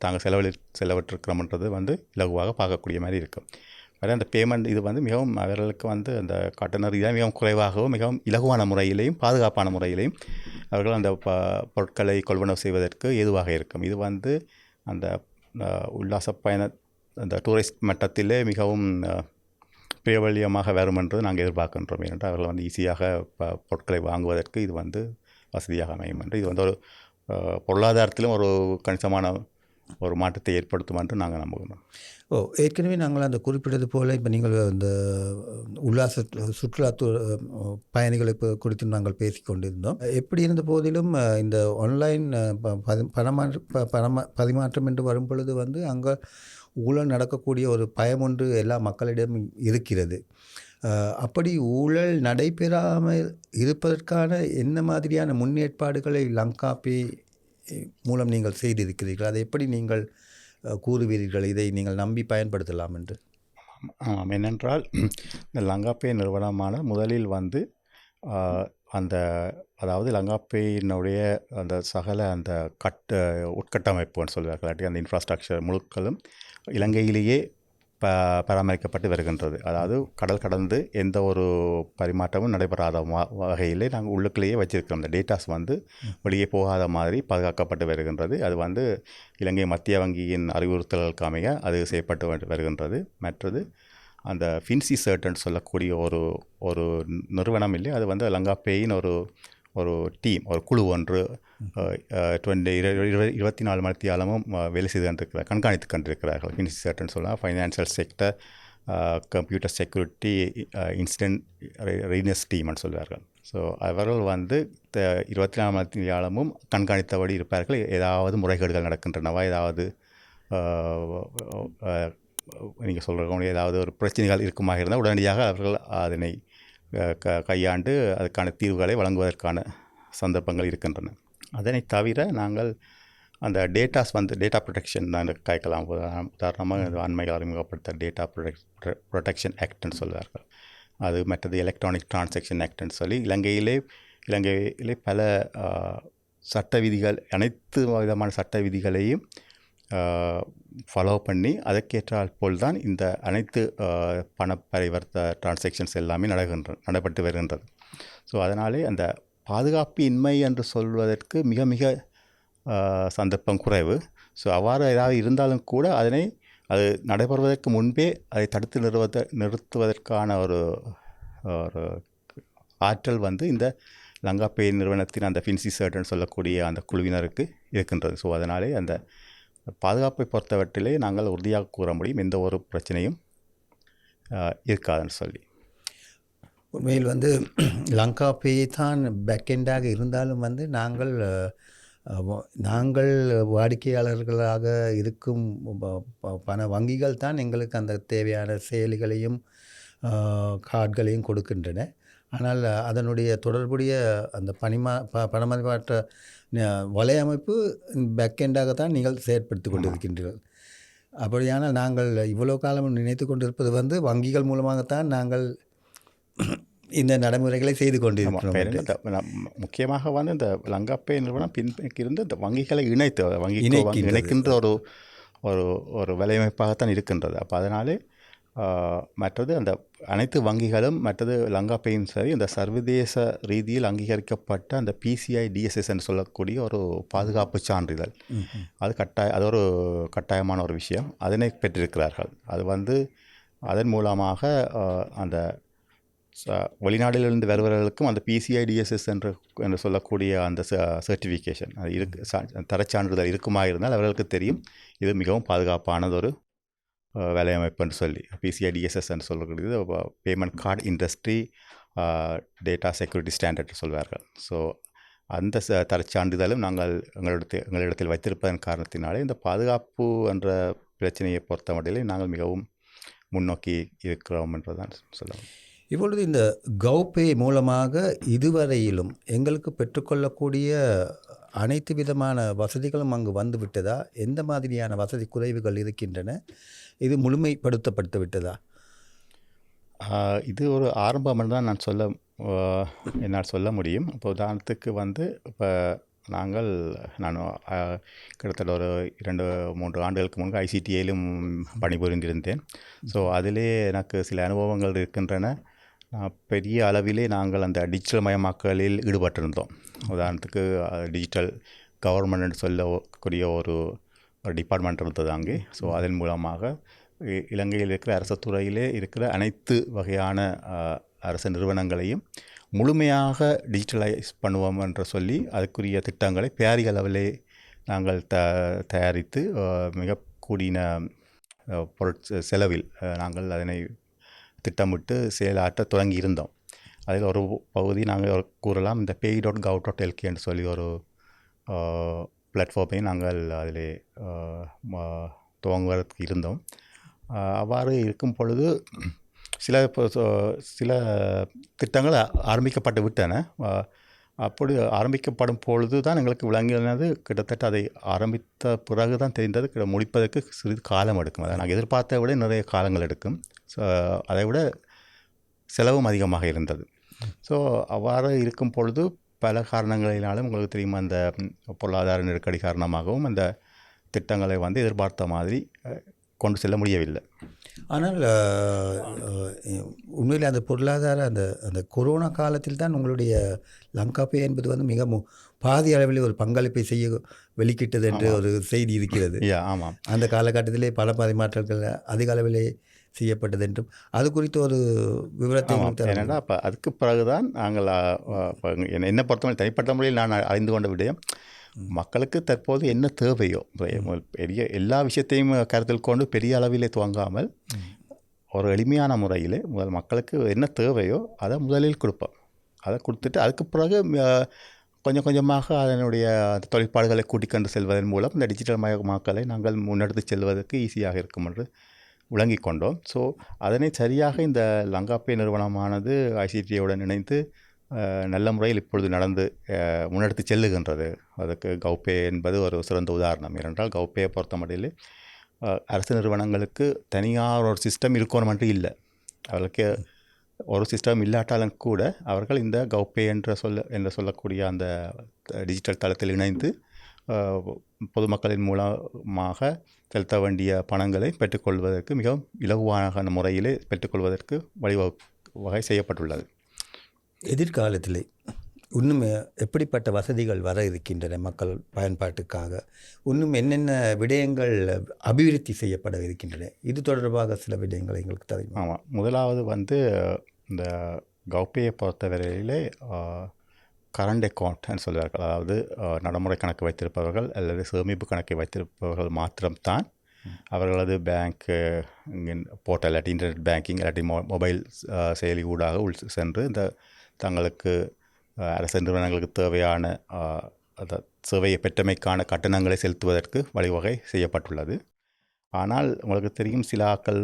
தாங்கள் செலவிட்டிருக்கிறோம்ன்றது வந்து இலகுவாக பார்க்கக்கூடிய மாதிரி இருக்கும். வேறு அந்த பேமெண்ட் இது வந்து மிகவும் அவர்களுக்கு வந்து அந்த கட்டண ரீதியாக மிகவும் குறைவாகவும் மிகவும் இலகுவான முறையிலையும் பாதுகாப்பான முறையிலையும் அவர்கள் அந்த பொருட்களை கொள்வனவு செய்வதற்கு ஏதுவாக இருக்கும். இது வந்து அந்த உல்லாச பயண அந்த டூரிஸ்ட் மட்டத்திலே மிகவும் பிரபல்யமாக வரும் என்று நாங்கள் எதிர்பார்க்கின்றோம். ஏனென்றால் அவர்கள் வந்து ஈஸியாக பொருட்களை வாங்குவதற்கு இது வந்து வசதியாக அமையும் என்று, இது வந்து ஒரு பொருளாதாரத்திலும் ஒரு கணிசமான ஒரு மாற்றத்தை ஏற்படுத்தும் என்று நாங்கள் நம்புகிறோம். ஏற்கனவே நாங்கள் அந்த குறிப்பிட்டது போல் இப்போ நீங்கள் இந்த உல்லாச சுற்றுலா பயணிகளை குறித்து நாங்கள் பேசி கொண்டிருந்தோம். எப்படி இருந்த போதிலும் இந்த ஆன்லைன் பரிமாற்றம் என்று வரும் பொழுது வந்து அங்கே ஊழல் நடக்கக்கூடிய ஒரு பயம் ஒன்று எல்லா மக்களிடம் இருக்கிறது. அப்படி ஊழல் நடைபெறாமல் இருப்பதற்கான என்ன மாதிரியான முன்னேற்பாடுகளை லங்கா பே மூலம் நீங்கள் செய்திருக்கிறீர்கள்? அதை எப்படி நீங்கள் கூறுவீர்கள் இதை நீங்கள் நம்பி பயன்படுத்தலாம் என்று? ஏனென்றால் இந்த லங்கா பே நிறுவனமான முதலில் வந்து அதாவது லங்கா பேயினுடைய அந்த சகல அந்த உட்கட்டமைப்புன்னு சொல்வார்கள், அந்த இன்ஃப்ராஸ்ட்ரக்சர் முழுக்களும் இலங்கையிலேயே பராமரிக்கப்பட்டு வருகின்றது. அதாவது கடல் கடந்து எந்த ஒரு பரிமாற்றமும் நடைபெறாத வகையிலே நாங்கள் உள்ளுக்குள்ளேயே வச்சிருக்கிறோம். அந்த டேட்டாஸ் வந்து வெளியே போகாத மாதிரி பாதுகாக்கப்பட்டு வருகின்றது. அது வந்து இலங்கை மத்திய வங்கியின் அறிவுறுத்தல்களுக்கு அமைய அது செய்யப்பட்டு வருகின்றது. மற்றது அந்த ஃபின்சி சர்ட்ன்னு சொல்லக்கூடிய ஒரு நிறுவனம் இல்லை, அது வந்து லங்கா பேயின் ஒரு டீம், ஒரு குழு ஒன்று 24 மணித்தியாலமும் வேலை செய்து கொண்டிருக்கிறார், கண்காணித்து கொண்டிருக்கிறார்கள். ஃபின்சி சர்ட்ன்னு சொல்லலாம், financial sector, computer security, incident readiness டீம்னு சொல்வார்கள். ஸோ அவர்கள் வந்து 24 மணித்தியாலமும் கண்காணித்தபடி இருப்பார்கள். ஏதாவது முறைகேடுகள் நடக்கின்றனவா, ஏதாவது நீங்கள் சொல்கிற ஏதாவது ஒரு பிரச்சனைகள் இருக்குமாக இருந்தால் உடனடியாக அவர்கள் அதனை கையாண்டு அதுக்கான தீர்வுகளை வழங்குவதற்கான சந்தர்ப்பங்கள் இருக்கின்றன. அதனை தவிர நாங்கள் அந்த டேட்டா ப்ரொடெக்ஷன் தான் கேட்கலாம். உதாரணமாக அண்மையில் அறிமுகப்படுத்த டேட்டா ப்ரொடெக்ஷன் ஆக்ட்னு சொல்வார்கள். அது மற்றது எலக்ட்ரானிக் டிரான்சாக்ஷன் ஆக்ட்னு சொல்லி இலங்கையிலே பல சட்ட விதிகள், அனைத்து விதமான சட்ட விதிகளையும் ஃபாலோ பண்ணி அதற்கேற்றால் போல் தான் இந்த அனைத்து பண பரிவர்த்த டிரான்சாக்ஷன்ஸ் எல்லாமே நடைபெற்று வருகின்றது. ஸோ அதனாலே அந்த பாதுகாப்பு இன்மை என்று சொல்வதற்கு மிக மிக சந்தர்ப்பம் குறைவு. ஸோ அவ்வாறு ஏதாவது இருந்தாலும் கூட அது நடைபெறுவதற்கு முன்பே அதை தடுத்து நிறுத்துவதற்கான ஒரு ஆற்றல் இந்த லங்காபே நிறுவனத்தின் அந்த ஃபின்சிசர்ட்னு சொல்லக்கூடிய அந்த குழுவினருக்கு இருக்கின்றது. ஸோ அதனாலே அந்த பாதுகாப்பை பொறுத்தவற்றிலே நாங்கள் உறுதியாக கூற முடியும் எந்த ஒரு பிரச்சனையும் இருக்காதுன்னு சொல்லி. உண்மையில் லங்காபே தான் பேக்கெண்டாக இருந்தாலும் நாங்கள் வாடிக்கையாளர்களாக இருக்கும் பண வங்கிகள் தான் எங்களுக்கு அந்த தேவையான செயலிகளையும் கார்டுகளையும் கொடுக்கின்றன. ஆனால் அதனுடைய தொடர்புடைய அந்த பணமதிமாற்ற வலையமைப்பு பேக்கெண்டாக தான் நீங்கள் செயற்படுத்தி கொண்டிருக்கின்றீர்கள். அப்படியானால் நாங்கள் இவ்வளோ காலம் நினைத்து கொண்டிருப்பது வங்கிகள் மூலமாகத்தான் நாங்கள் இந்த நடைமுறைகளை செய்து கொண்டிருக்கிறோம். முக்கியமாக இந்த லங்காபே நிறுவனம் பின்னிருந்து இந்த வங்கிகளை இணைக்கின்ற ஒரு வலையமைப்பாகத்தான் இருக்கின்றது. அப்போ அதனாலே மற்றது அந்த அனைத்து வங்கிகளும் மற்றது லங்காபேயும் சரி இந்த சர்வதேச ரீதியில் அங்கீகரிக்கப்பட்ட அந்த PCI DSS என்று சொல்லக்கூடிய ஒரு பாதுகாப்பு சான்றிதழ், அது ஒரு கட்டாயமான ஒரு விஷயம். அதனை பெற்றிருக்கிறார்கள். அது அதன் மூலமாக அந்த வெளிநாடுகளிலிருந்து வருபவர்களுக்கும் அந்த PCI DSS என்று சொல்லக்கூடிய அந்த சர்டிஃபிகேஷன் அது தரச்சான்றிதழ் இருக்குமா இருந்தால் அவர்களுக்கு தெரியும் இது மிகவும் பாதுகாப்பானது ஒரு வேலையமைப்பு என்று சொல்லி. PCI DSS என்று சொல்லக்கூடியது payment card industry data security standard சொல்வார்கள். ஸோ அந்த தரச்சான்றிதழும் நாங்கள் எங்களிடத்தில் வைத்திருப்பதன் காரணத்தினாலே இந்த பாதுகாப்பு என்ற பிரச்சனையை பொறுத்த மட்டிலே நாங்கள் மிகவும் முன்னோக்கி இருக்கிறோம் என்றுதான் சொல்லலாம். இப்பொழுது இந்த கௌபே மூலமாக இதுவரையிலும் எங்களுக்கு பெற்றுக்கொள்ளக்கூடிய அனைத்து விதமான வசதிகளும் அங்கு வந்துவிட்டதா? எந்த மாதிரியான வசதி குறைவுகள் இருக்கின்றன? இது முழுமைப்படுத்தப்பட்டு விட்டதா? இது ஒரு ஆரம்பம் தான் என்னால் சொல்ல முடியும். இப்போ உதாரணத்துக்கு இப்போ நான் கிட்டத்தட்ட ஒரு 2-3 ஆண்டுகளுக்கு முன்பு ICTயிலும் பணிபுரிந்திருந்தேன். ஸோ அதிலே எனக்கு சில அனுபவங்கள் இருக்கின்றன. பெரிய அளவிலே நாங்கள் அந்த டிஜிட்டல் மயமாக்கலில் ஈடுபட்டிருந்தோம். உதாரணத்துக்கு டிஜிட்டல் கவர்மெண்ட் சொல்லக்கூடிய ஒரு டிபார்ட்மெண்ட் இருந்தது அங்கே. ஸோ அதன் மூலமாக இலங்கையில் இருக்கிற அரசு துறையிலே இருக்கிற அனைத்து வகையான அரசு நிறுவனங்களையும் முழுமையாக டிஜிட்டலைஸ் பண்ணுவோம் என்று சொல்லி அதுக்குரிய திட்டங்களை பேரிய அளவிலே நாங்கள் தயாரித்து மிக கூடின செலவில் நாங்கள் அதனை திட்டமிட்டு செயலாற்ற தொடங்கி இருந்தோம். அதில் ஒரு பகுதி நாங்கள் கூறலாம், இந்த pay.gov.lk என்று சொல்லி ஒரு பிளாட்ஃபார்மை நாங்கள் அதில் துவங்குவதற்கு இருந்தோம். அவ்வாறு இருக்கும் பொழுது சில திட்டங்கள் ஆரம்பிக்கப்பட்டு விட்டன. அப்படி ஆரம்பிக்கப்படும் பொழுது தான் எங்களுக்கு விளங்கினது, கிட்டத்தட்ட அதை ஆரம்பித்த பிறகு தான் தெரிந்தது முடிப்பதற்கு சிறிது காலம் எடுக்கும். அதை நாங்கள் எதிர்பார்த்த விட நிறைய காலங்கள் எடுக்கும். ஸோ அதை விட செலவும் அதிகமாக இருந்தது. ஸோ அவ்வாறு இருக்கும் பொழுது பல காரணங்களினாலும் உங்களுக்கு தெரியுமா, அந்த பொருளாதார நெருக்கடி காரணமாகவும் அந்த திட்டங்களை எதிர்பார்த்த மாதிரி கொண்டு செல்ல முடியவில்லை. ஆனால் உண்மையில் அந்த பொருளாதார அந்த கொரோனா காலத்தில் தான் உங்களுடைய லங்காபே என்பது மிக பாதி அளவில் ஒரு பங்களிப்பை செய்ய வெளிக்கிட்டது என்று ஒரு செய்தி இருக்கிறது. ஆமாம், அந்த காலகட்டத்திலே பல பரிமாற்றங்கள் அதிக அளவிலே செய்யப்பட்டது என்றும் அது குறித்து ஒரு விவரத்தை என்னென்னா, அப்போ அதுக்கு பிறகுதான் நாங்கள் என்னை பொறுத்தவரை தனிப்பட்ட முறையில் நான் அறிந்து கொண்ட விடயம், மக்களுக்கு தற்போது என்ன தேவையோ பெரிய எல்லா விஷயத்தையும் கருத்தில் கொண்டு பெரிய அளவிலே துவங்காமல் ஒரு எளிமையான முறையில் மக்களுக்கு என்ன தேவையோ அதை முதலில் கொடுப்போம். அதை கொடுத்துட்டு அதுக்கு பிறகு கொஞ்சம் கொஞ்சமாக அதனுடைய தொழிற்பாடுகளை கூட்டிக்கொண்டு செல்வதன் மூலம் இந்த டிஜிட்டல் மயமாக்கலை நாங்கள் முன்னெடுத்து செல்வதற்கு ஈஸியாக இருக்கும் என்று விளங்கிக் கொண்டோம். ஸோ அதனை சரியாக இந்த லங்காபே நிறுவனமானது ஐசிடியுடன் இணைந்து நல்ல முறையில் இப்பொழுது நடந்து முன்னெடுத்து செல்லுகின்றது. அதுக்கு கௌபே என்பது ஒரு சிறந்த உதாரணம். ஏனென்றால் கௌபேயை பொறுத்த மட்டிலே அரசு நிறுவனங்களுக்கு தனியாக ஒரு சிஸ்டம் இருக்கணும் என்று இல்லை. அவர்களுக்கு ஒரு சிஸ்டம் இல்லாட்டாலும் கூட அவர்கள் இந்த கௌபே என்று சொல்லக்கூடிய அந்த டிஜிட்டல் தளத்தில் இணைந்து பொதுமக்களின் மூலமாக செலுத்த வேண்டிய பணங்களை பெற்றுக்கொள்வதற்கு மிகவும் இலகுவான முறையிலே பெற்றுக்கொள்வதற்கு வகை செய்யப்பட்டுள்ளது. எதிர்காலத்தில் இன்னும் எப்படிப்பட்ட வசதிகள் வர இருக்கின்றன மக்கள் பயன்பாட்டுக்காக? இன்னும் என்னென்ன விடயங்கள் அபிவிருத்தி செய்யப்பட இருக்கின்றன? இது தொடர்பாக சில விடயங்கள் எங்களுக்கு தெரியும். ஆமாம், முதலாவது இந்த கௌபேயை பொறுத்தவரையிலே கரண்ட் அக்கௌண்ட்னு சொல்வார்கள். அதாவது நடைமுறை கணக்கு வைத்திருப்பவர்கள் அல்லது சேமிப்பு கணக்கை வைத்திருப்பவர்கள் மாத்திரம்தான் அவர்களது பேங்க் போர்ட்டல் இல்லாட்டி இன்டர்நெட் பேங்கிங் இல்லாட்டி மொபைல் செயலி ஊடாக சென்று இந்த தங்களுக்கு அரசு நிறுவனங்களுக்கு தேவையான சேவையை பெற்றமைக்கான கட்டணங்களை செலுத்துவதற்கு வழிவகை செய்யப்பட்டுள்ளது. ஆனால் உங்களுக்கு தெரியும், சில ஆட்கள்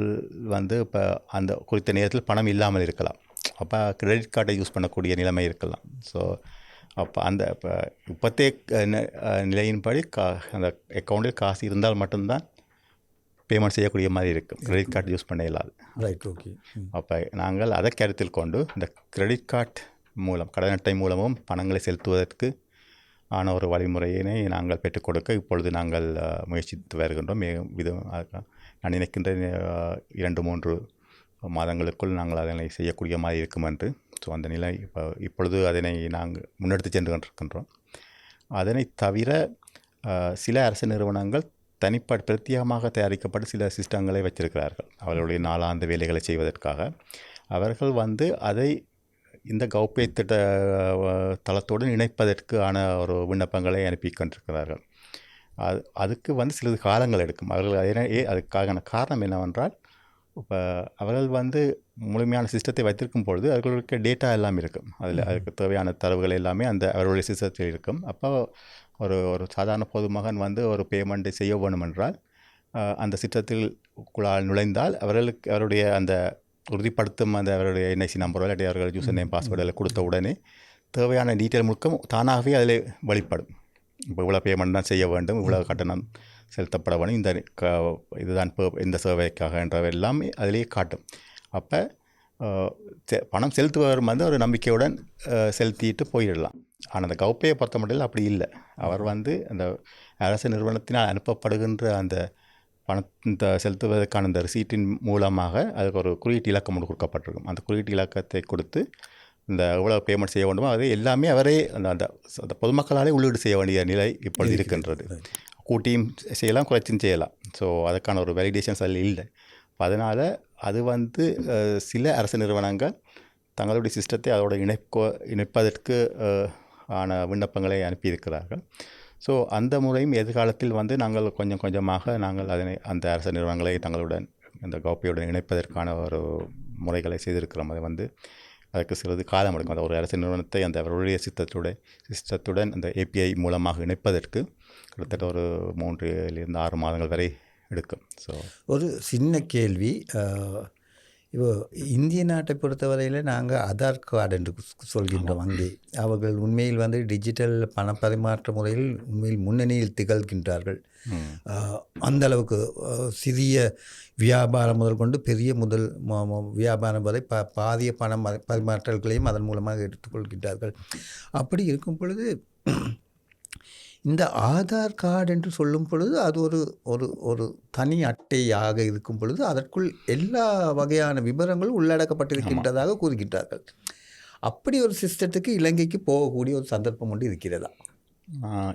இப்போ அந்த குறித்த நேரத்தில் பணம் இல்லாமல் இருக்கலாம். அப்போ கிரெடிட் கார்டை யூஸ் பண்ணக்கூடிய நிலைமை இருக்கலாம். ஸோ அப்போ இப்போத்தே நிலையின்படி அந்த அக்கௌண்ட்டில் காசு இருந்தால் மட்டும்தான் பேமெண்ட் செய்யக்கூடிய மாதிரி இருக்கும். கிரெடிட் கார்டு யூஸ் பண்ண இல்லாது. Right, okay. அப்போ நாங்கள் அதை கருத்தில் கொண்டு இந்த கிரெடிட் கார்டு மூலம் கடன் அட்டை மூலமும் பணங்களை செலுத்துவதற்கு ஆன ஒரு வழிமுறையினை நாங்கள் பெற்றுக் கொடுக்க இப்பொழுது நாங்கள் முயற்சித்து வருகின்றோம். நான் நினைக்கின்ற 2-3 மாதங்களுக்குள் நாங்கள் அதனை செய்யக்கூடிய மாதிரி இருக்கும் என்று. ஸோ அந்த நிலை இப்பொழுது அதனை நாங்கள் முன்னெடுத்து சென்று கொண்டிருக்கின்றோம். அதனை தவிர சில அரசு நிறுவனங்கள் பிரத்யேகமாக தயாரிக்கப்பட்ட சில சிஸ்டங்களை வைத்திருக்கிறார்கள். அவர்களுடைய நாளாந்த வேலைகளை செய்வதற்காக அவர்கள் அதை இந்த கௌபே திட்ட தளத்துடன் இணைப்பதற்கான ஒரு விண்ணப்பங்களை அனுப்பி கொண்டிருக்கிறார்கள். அதுக்கு சிறிது காலங்கள் எடுக்கும். அவர்கள் அதுக்கான காரணம் என்னவென்றால், இப்போ அவர்கள் முழுமையான சிஸ்டத்தை வைத்திருக்கும் பொழுது அவர்களுக்கு டேட்டா எல்லாம் இருக்கும். அதுக்கு தேவையான தரவுகள் எல்லாமே அவர்களுடைய சிஸ்டத்தில் இருக்கும். அப்போ ஒரு சாதாரண பொதுமகன் ஒரு பேமெண்ட்டை செய்ய வேண்டுமென்றால் அந்த சிஸ்டத்தில் நுழைந்தால் அவருடைய அந்த உறுதிப்படுத்தும் அவருடைய என்ஐசி நம்பரோ இல்லாட்டி அவர்கள் யூசர் நேம் பாஸ்வேர்டில் கொடுத்த உடனே தேவையான டீட்டெயில் முழுக்க தானாகவே அதில் வெளிப்படும். இப்போ இவ்வளோ பேமெண்ட் தான் செய்ய வேண்டும், இவ்வளோ கட்டணம் செலுத்தப்பட வேண்டும், இதுதான் இந்த சேவைக்காக எல்லாமே அதிலேயே காட்டும். அப்போ பணம் செலுத்துபவர் ஒரு நம்பிக்கையுடன் செலுத்திட்டு போயிடலாம். ஆனால் அந்த கௌபேயை பொறுத்த மட்டும் அப்படி இல்லை. அவர் அந்த அரசு நிறுவனத்தினால் அனுப்பப்படுகின்ற அந்த பணத்தை செலுத்துவதற்கான அந்த ரிசீட்டின் மூலமாக அதுக்கு ஒரு குறியீட்டு இலக்கம் ஒன்று கொடுக்கப்பட்டிருக்கும். அந்த குறியீட்டு இலக்கத்தை கொடுத்து எவ்வளோ பேமெண்ட் செய்ய வேண்டுமோ அதை எல்லாமே அவரே அந்த பொதுமக்களாலே உள்ளீடு செய்ய வேண்டிய நிலை இப்பொழுது இருக்கின்றது. கூட்டியும் செய்யலாம், குறைச்சும் செய்யலாம். ஸோ அதுக்கான ஒரு வேலிடேஷன்ஸ் அதில் இல்லை. அதனால் அது சில அரசு நிறுவனங்கள் தங்களுடைய சிஸ்டத்தை அதோட இணைப்பதற்கு ஆன விண்ணப்பங்களை அனுப்பியிருக்கிறார்கள். ஸோ அந்த முறையும் எதிர்காலத்தில் நாங்கள் கொஞ்சம் கொஞ்சமாக நாங்கள் அந்த அரசு நிறுவனங்களை தங்களுடன் அந்த கௌபேயுடன் இணைப்பதற்கான ஒரு முறைகளை செய்திருக்கிறோம். அதுக்கு சிறிது காலம் எடுக்கும். ஒரு அரசு நிறுவனத்தை அவருடைய சிஸ்டத்துடன் அந்த ஏபிஐ மூலமாக இணைப்பதற்கு கிட்டத்தட்ட ஒரு 3-6 மாதங்கள் வரை எடுக்கும். ஸோ ஒரு சின்ன கேள்வி. இப்போ இந்திய நாட்டை பொறுத்தவரையில் நாங்கள் ஆதார் கார்டு என்று சொல்கின்றோம். அங்கே அவர்கள் உண்மையில் டிஜிட்டல் பண பரிமாற்ற முறையில் உண்மையில் முன்னணியில் திகழ்கின்றார்கள். அந்த அளவுக்கு சிறிய வியாபாரம் முதல் கொண்டு பெரிய வியாபாரம் வரை பாதிய பண பரிமாற்றல்களையும் அதன் மூலமாக எடுத்துக்கொள்கின்றார்கள். அப்படி இருக்கும் பொழுது இந்த ஆதார் கார்டு என்று சொல்லும் பொழுது அது ஒரு தனி அட்டையாக இருக்கும் பொழுது அதற்குள் எல்லா வகையான விவரங்களும் உள்ளடக்கப்பட்டிருக்கின்றதாக கூறுகின்றார்கள். அப்படி ஒரு சிஸ்டத்துக்கு இலங்கைக்கு போகக்கூடிய ஒரு சந்தர்ப்பம் ஒன்று இருக்கிறதா?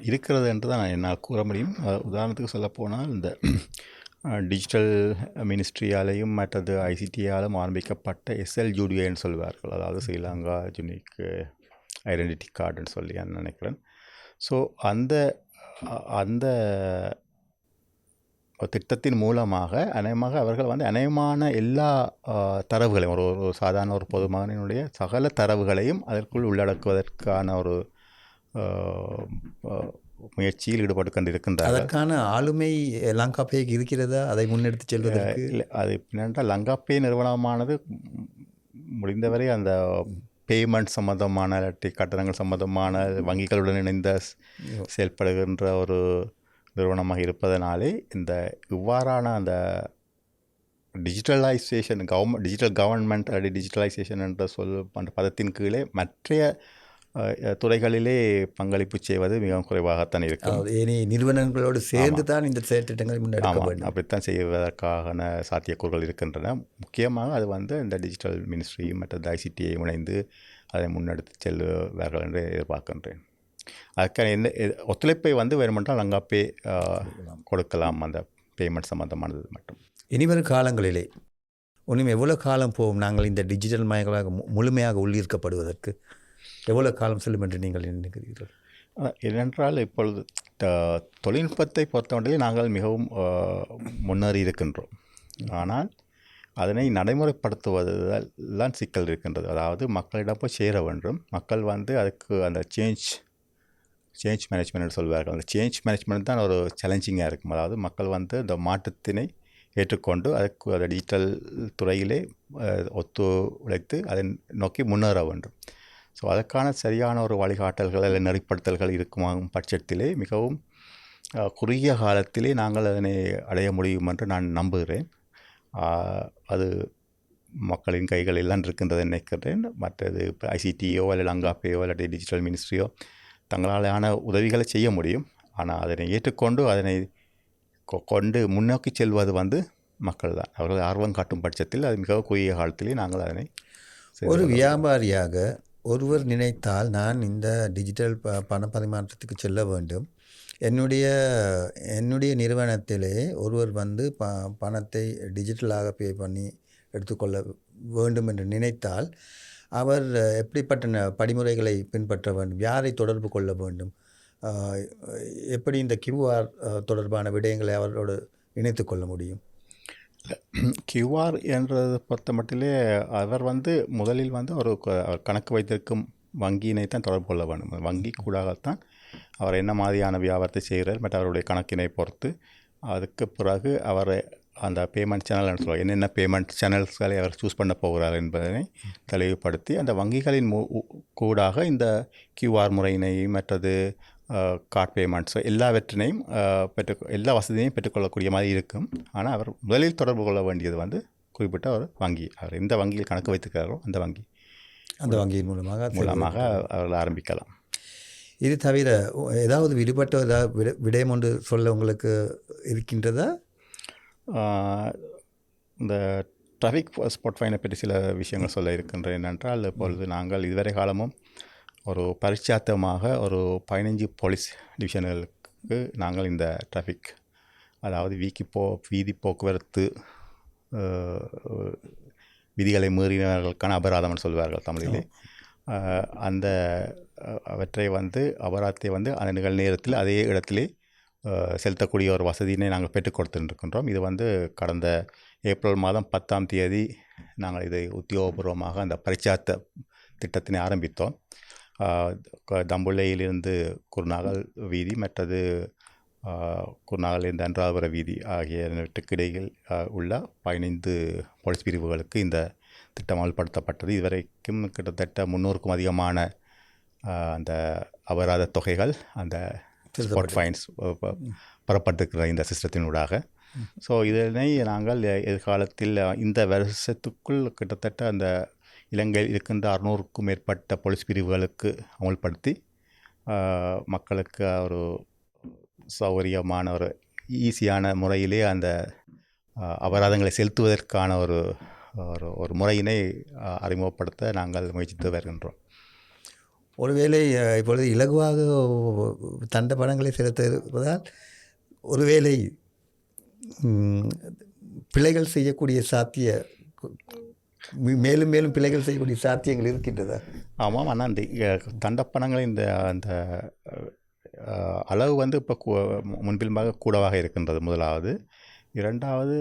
இருக்கிறது என்று தான் என்னால் கூற முடியும். உதாரணத்துக்கு சொல்லப்போனால் இந்த டிஜிட்டல் மினிஸ்ட்ரியாலேயும் மற்றது ஐசிடியாலும் ஆரம்பிக்கப்பட்ட SLUDன்னு சொல்வார்கள். அதாவது ஸ்ரீலங்கா யூனிக் ஐடென்டிட்டி கார்டுன்னு சொல்லி நினைக்கிறேன். ஸோ அந்த திட்டத்தின் மூலமாக அவர்கள் அநேகமான எல்லா தரவுகளையும் ஒரு சாதாரண ஒரு பொதுமகனினுடைய சகல தரவுகளையும் அதற்குள் உள்ளடக்குவதற்கான ஒரு முயற்சியில் ஈடுபட்டு கொண்டிருக்கின்றார்கள். அதற்கான ஆளுமை லங்காபேக்கு இருக்கிறதா அதை முன்னெடுத்து செல்வதற்கு? இல்லை, அது என்னென்றால் லங்காபே நிறுவனமானது முடிந்தவரை அந்த பேமெண்ட் சம்பந்தமான இல்லாட்டி கட்டணங்கள் சம்பந்தமான வங்கிகளுடன் இணைந்த செயல்படுகின்ற ஒரு நிறுவனமாக இருப்பதனாலே இந்த இவ்வாறான அந்த டிஜிட்டல் கவர்மெண்ட் அல்லது டிஜிட்டலைசேஷன் என்ற அந்த பதத்தின் கீழே மற்ற துறைகளிலே பங்களிப்பு செய்வது மிகவும் குறைவாகத்தான் இருக்கும். ஏனி நிறுவனங்களோடு சேர்ந்து தான் இந்த செயற்திட்டங்களை முன்னெடுக்க வேண்டும். அப்படித்தான் செய்வதற்கான சாத்தியக்கூறுகள் இருக்கின்றன. முக்கியமாக அது இந்த டிஜிட்டல் மினிஸ்ட்ரி மற்ற ஐசிடியை இணைந்து அதை முன்னெடுத்து செல்வார்கள் என்று எதிர்பார்க்கின்றேன். அதுக்கான ஒத்துழைப்பை வேணுமென்றால் லங்காபே கொடுக்கலாம், அந்த பேமெண்ட் சம்பந்தமானது மட்டும். இனிவரும் காலங்களிலே இன்னும் எவ்வளோ காலம் போகும் நாங்கள் இந்த டிஜிட்டல் மயங்களாக முழுமையாக உள்ளீர்க்கப்படுவதற்கு? எவ்வளோ காலம் செல்லும் என்று நீங்கள் நினைக்கிறீர்கள்? ஏனென்றால் இப்பொழுது தொழில்நுட்பத்தை பொறுத்தவரையிலே நாங்கள் மிகவும் முன்னேறி இருக்கின்றோம். ஆனால் அதனை நடைமுறைப்படுத்துவதில்தான் சிக்கல் இருக்கின்றது. அதாவது மக்களிடம் போய் சேர வேண்டும். மக்கள் அதுக்கு அந்த சேஞ்ச் மேனேஜ்மெண்ட் சொல்வார்கள். அந்த சேஞ்ச் மேனேஜ்மெண்ட் தான் ஒரு சேலஞ்சிங்காக இருக்கும். அதாவது மக்கள் இந்த மாற்றத்தினை ஏற்றுக்கொண்டு அதுக்கு அந்த டிஜிட்டல் துறையிலே ஒத்துழைத்து அதை நோக்கி முன்னேற வேண்டும். ஸோ அதற்கான சரியான ஒரு வழிகாட்டல்கள் அல்லது நெறிப்படுத்தல்கள் இருக்கும் பட்சத்திலே மிகவும் குறுகிய காலத்திலே நாங்கள் அதனை அடைய முடியும் என்று நான் நம்புகிறேன். அது மக்களின் கைகளில் தான் இருக்கின்றது நினைக்கிறேன். மற்றது இப்போ ஐசிடியோ அல்லது லங்காபேயோ அல்லது டிஜிட்டல் மினிஸ்ட்ரியோ தங்களாலான உதவிகளை செய்ய முடியும். ஆனால் அதனை ஏற்றுக்கொண்டு அதனை கொண்டு முன்னோக்கி செல்வது மக்கள் தான். அவர்கள் ஆர்வம் காட்டும் பட்சத்தில் அது மிக குறுகிய காலத்திலே நாங்கள் அதனை ஒரு வியாபாரியாக ஒருவர் நினைத்தால் நான் இந்த டிஜிட்டல் பண பரிமாற்றத்துக்கு செல்ல வேண்டும், என்னுடைய நிறுவனத்திலே ஒருவர் பணத்தை டிஜிட்டலாக பே பண்ணி எடுத்துக்கொள்ள வேண்டும் என்று நினைத்தால் அவர் எப்படிப்பட்ட படிமுறைகளை பின்பற்ற வேண்டும்? யாரை தொடர்பு கொள்ள வேண்டும்? எப்படி இந்த QR தொடர்பான விடயங்களை அவரோடு இணைத்து கொள்ள முடியும்? QR என்றது பொறுத்த மட்டிலே அவர் முதலில் ஒரு கணக்கு வைத்திருக்கும் வங்கியினை தான் தொடர்பு கொள்ள வேண்டும். வங்கி கூடாகத்தான் அவர் என்ன மாதிரியான வியாபாரத்தை செய்கிறார் மற்ற அவருடைய கணக்கினை பொறுத்து அதுக்கு பிறகு அவர் அந்த பேமெண்ட் சேனல் சொல்லுவார். என்னென்ன பேமெண்ட் சேனல்ஸ்களை அவர் சூஸ் பண்ண போகிறார் என்பதனை தெளிவுபடுத்தி அந்த வங்கிகளின் கூடாக இந்த QR முறையினை மற்றது கார்ட் பேமெண்ட்ஸோ எல்லாவற்றினையும் எல்லா வசதியையும் பெற்றுக்கொள்ளக்கூடிய மாதிரி இருக்கும். ஆனால் அவர் முதலில் தொடர்பு கொள்ள வேண்டியது குறிப்பிட்ட ஒரு வங்கி. அவர் எந்த வங்கியில் கணக்கு வைத்திருக்கிறாரோ அந்த வங்கியின் மூலமாக அவர்கள் ஆரம்பிக்கலாம். இது தவிர ஏதாவது விடுபட்ட ஏதாவது விடயம் ஒன்று சொல்ல உங்களுக்கு இருக்கின்றதா? இந்த டிராஃபிக் ஸ்பாட் ஃபைனை பற்றி சில விஷயங்கள் சொல்ல இருக்கின்றேன். என்னென்றால் இப்பொழுது நாங்கள் இதுவரை காலமும் ஒரு பரிச்சாத்தமாக ஒரு 15 போலீஸ் டிவிஷன்களுக்கு நாங்கள் இந்த டிராஃபிக், அதாவது வீதி போக்குவரத்து விதிகளை மீறினவர்களுக்கான அபராதம்னு சொல்வார்கள் தமிழிலே. அந்த அவற்றை அபராதத்தை அந்த நிகழ் நேரத்தில் அதே இடத்திலே செலுத்தக்கூடிய ஒரு வசதியினை நாங்கள் பெற்றுக் கொடுத்துருக்கின்றோம். இது கடந்த ஏப்ரல் மாதம் 10ஆம் தேதி நாங்கள் இதை உத்தியோகபூர்வமாக அந்த பரிச்சாத்த திட்டத்தினை ஆரம்பித்தோம். தம்புள்ளையிலிருந்து குருநாகல் வீதி மற்றது குருநாகலிருந்து அன்றாபுர வீதி ஆகியவற்றுக்கு இடையில் உள்ள 15 போலீஸ் பிரிவுகளுக்கு இந்த திட்டம் அமல்படுத்தப்பட்டது. இதுவரைக்கும் கிட்டத்தட்ட 300க்கும் அதிகமான அந்த அபராத தொகைகள் அந்த ஸ்பாட் ஃபைன்ஸ் பெறப்பட்டிருக்கிற இந்த சிஸ்டத்தினூடாக. ஸோ இதனை நாங்கள் எதிர்காலத்தில் இந்த வருஷத்துக்குள் கிட்டத்தட்ட அந்த இலங்கையில் இருக்கின்ற 600க்கும் மேற்பட்ட போலீஸ் பிரிவுகளுக்கு அமல்படுத்தி மக்களுக்கு ஒரு சௌகரியமான ஒரு ஈஸியான முறையிலே அந்த அபராதங்களை செலுத்துவதற்கான ஒரு முறையினை அறிமுகப்படுத்த நாங்கள் முயற்சித்து வருகின்றோம். ஒருவேளை இப்பொழுது இலகுவாக தண்ட பணங்களை செலுத்த இருப்பதால் ஒருவேளை பிழைகள் செய்யக்கூடிய மேலும் மேலும் பிழைகள் செய்யக்கூடிய சாத்தியங்கள் இருக்கின்றதா? ஆமாம். ஆனால் அந்த தண்டப்பணங்கள் அந்த அளவு இப்போ முன்பின்பாக கூடவாக இருக்கின்றது முதலாவது. இரண்டாவது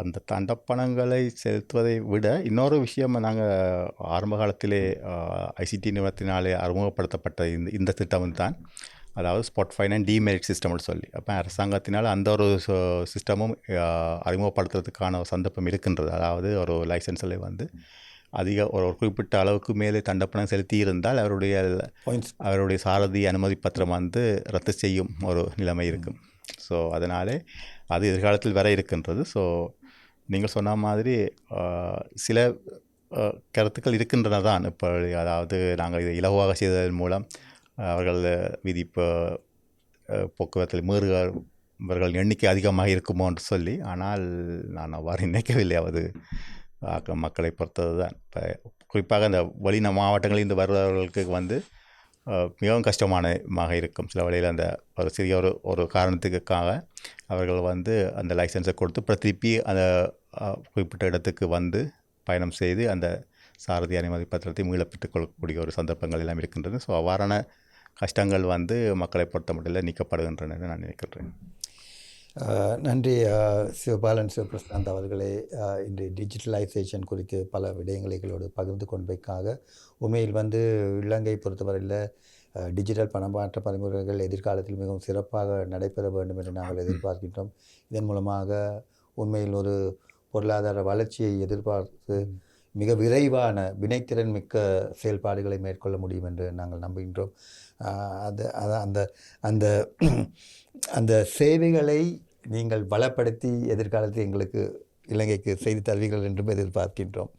அந்த தண்டப்பணங்களை செலுத்துவதை விட இன்னொரு விஷயம் நாங்கள் ஆரம்ப காலத்திலே ஐசிடி நிறுவனத்தினாலே அறிமுகப்படுத்தப்பட்ட இந்த திட்டம் தான், அதாவது ஸ்பாட்டிஃபை அண்ட் டிமெரிட் சிஸ்டம்னு சொல்லி. அப்போ அரசாங்கத்தினால் அந்த ஒரு சிஸ்டமும் அறிமுகப்படுத்துறதுக்கான ஒரு சந்தர்ப்பம் இருக்கின்றது. அதாவது ஒரு லைசன்ஸில் வந்து அதிக ஒரு குறிப்பிட்ட அளவுக்கு மேலே தண்டப்பணம் செலுத்தி இருந்தால் அவருடைய சாரதி அனுமதி பத்திரம் வந்து ரத்து செய்யும் ஒரு நிலைமை இருக்கும். ஸோ அதனாலே அது எதிர்காலத்தில் வர இருக்கின்றது. ஸோ நீங்கள் சொன்ன மாதிரி சில கருத்துக்கள் இருக்கின்றன தான். இப்போ அதாவது நாங்கள் இதை இலகுவாக செய்ததன் மூலம் அவர்கள் போக்குவரத்தில் மீறுபவர்கள் எண்ணிக்கை அதிகமாக இருக்குமோ என்று சொல்லி, ஆனால் நான் அவ்வாறு நினைக்கவில்லை. அது மக்களை பொறுத்தது தான். இப்போ குறிப்பாக இந்த மாவட்டங்களிலிருந்து வருபவர்களுக்கு வந்து மிகவும் கஷ்டமாக இருக்கும். சில வழியில் அந்த ஒரு சிறிய ஒரு காரணத்துக்காக அவர்கள் வந்து அந்த லைசன்ஸை கொடுத்து திருப்பி அந்த குறிப்பிட்ட இடத்துக்கு வந்து பயணம் செய்து அந்த சாரதி அனுமதி பத்திரத்தை மீளப்பெற்றுக் கொள்ளக்கூடிய ஒரு சந்தர்ப்பங்கள் எல்லாம் இருக்கின்றது. ஸோ அவ்வாறான கஷ்டங்கள் வந்து மக்களை பொறுத்த மட்டும் நீக்கப்படுகின்றன நான் நினைக்கிறேன். நன்றி சிவபாலன் சிவபிரசாந்த் அவர்களே. இன்று டிஜிட்டலைசேஷன் குறித்து பல விடயங்களோடு பகிர்ந்து கொண்டமைக்காக. உண்மையில் வந்து இலங்கை பொறுத்தவரையில் டிஜிட்டல் பணமாற்ற பரிமுறைகள் எதிர்காலத்தில் மிகவும் சிறப்பாக நடைபெற வேண்டும் என்று நாங்கள் எதிர்பார்க்கின்றோம். இதன் மூலமாக உண்மையில் ஒரு பொருளாதார வளர்ச்சியை எதிர்பார்த்து மிக விரைவான வினைத்திறன் மிக்க செயல்பாடுகளை மேற்கொள்ள முடியும் என்று நாங்கள் நம்புகின்றோம். அந்த அந்த அந்த சேவைகளை நீங்கள் பலப்படுத்தி எதிர்காலத்தில் எங்களுக்கு இலங்கைக்கு செய்து தருவீர்கள் என்றும் எதிர்பார்க்கின்றோம்.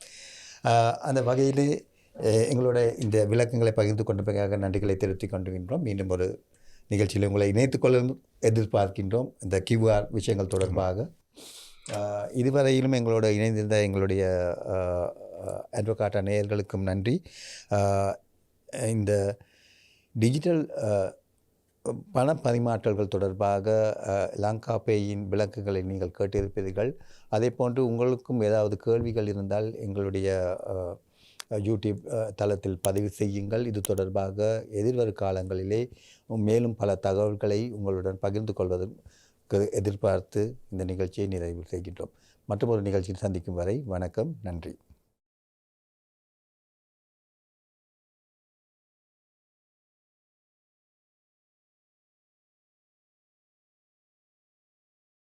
அந்த வகையிலே எங்களோட இந்த விளக்கங்களை பகிர்ந்து கொண்டமைக்காக நன்றிகளை தெரிவித்துக் கொண்டிருக்கின்றோம். மீண்டும் ஒரு நிகழ்ச்சியில் உங்களை இணைத்துக்கொள்ள எதிர்பார்க்கின்றோம் இந்த QR விஷயங்கள் தொடர்பாக. இதுவரையிலும் எங்களோட இணைந்திருந்த எங்களுடைய அட்வொகேட் நேயர்களுக்கும் நன்றி. இந்த டிஜிட்டல் பண பரிமாற்றல்கள் தொடர்பாக லங்கா பேயின் விளக்குகளை நீங்கள் கேட்டிருப்பீர்கள். அதே போன்று உங்களுக்கும் ஏதாவது கேள்விகள் இருந்தால் எங்களுடைய யூடியூப் தளத்தில் பதிவு செய்யுங்கள். இது தொடர்பாக எதிர்வரும் காலங்களிலே மேலும் பல தகவல்களை உங்களுடன் பகிர்ந்து கொள்வதற்கு எதிர்பார்த்து இந்த நிகழ்ச்சியை நிறைவு செய்கின்றோம். மற்றொரு நிகழ்ச்சியில் சந்திக்கும் வரை வணக்கம், நன்றி.